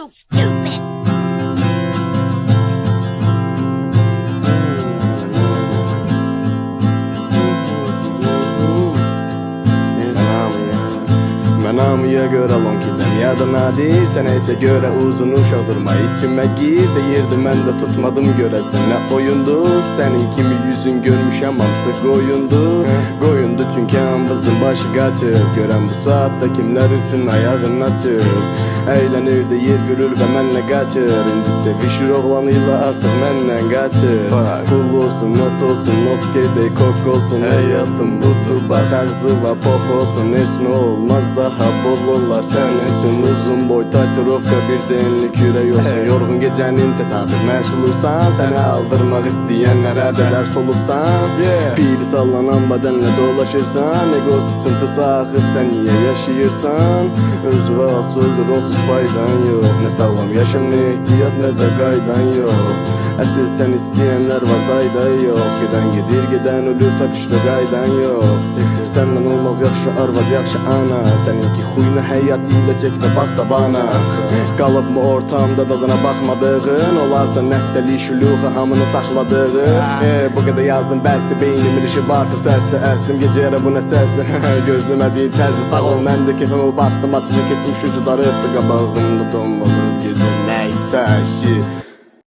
you stupid! Namıya göre lonkidem ya da nadir Sənə isə görə uzun uşaq durma içime gir Deyirdi mən də tutmadım görəsən nə oyundu Sənin kimi yüzün görmüşəm hamısı qoyundu Qoyundu çünki hamımızın başı qaçıb Görən bu saatda kimlər üçün ayağın açıb Əylənirdi yer gülür və mənlə qaçır İndi sevişir oğlanıyla artıq mənlə qaçır Pul olsun, not olsun, noskeyde kok olsun Həyatım budur, bax ağzı və pox olsun Heç nə olmaz daha bol olar sən üçün Uzun boy taturovka bir de enlik yürək olsun Yorğun gecənin təsadüf məşğulsan Səni aldırmaq istəyənlərə dədər solubsan Pili sallanan bədənlə dolaşırsan Ego sıçıntısı axı sən niyə yaşayırsan Özü və asıldır onsuz faydan yox Nə sağlam yaşam, nə ehtiyat, nə də qaydan yox Əsil sən istəyənlər var dayda yox Gedən gedir, gedən ölür takışda qaydan yox Səndən olmaz yaxşı arvad, yaxşı ana Səninki xuyunu həyat ilə və bax da bana Qalıb mı ortamda dadına baxmadığın Olarsa nəftəli şuluğu hamını saxladığın Bu qədər yazdım bəsdir, beynimin işi artıq dərsdə Əsdim gecəyərə bu nə səsdir Gözləmədiyin tərzi sağ ol mən də kefimə baxdım Açımı keçmiş ucu darıqdı qabağımda donmalıb gecə nəysə şi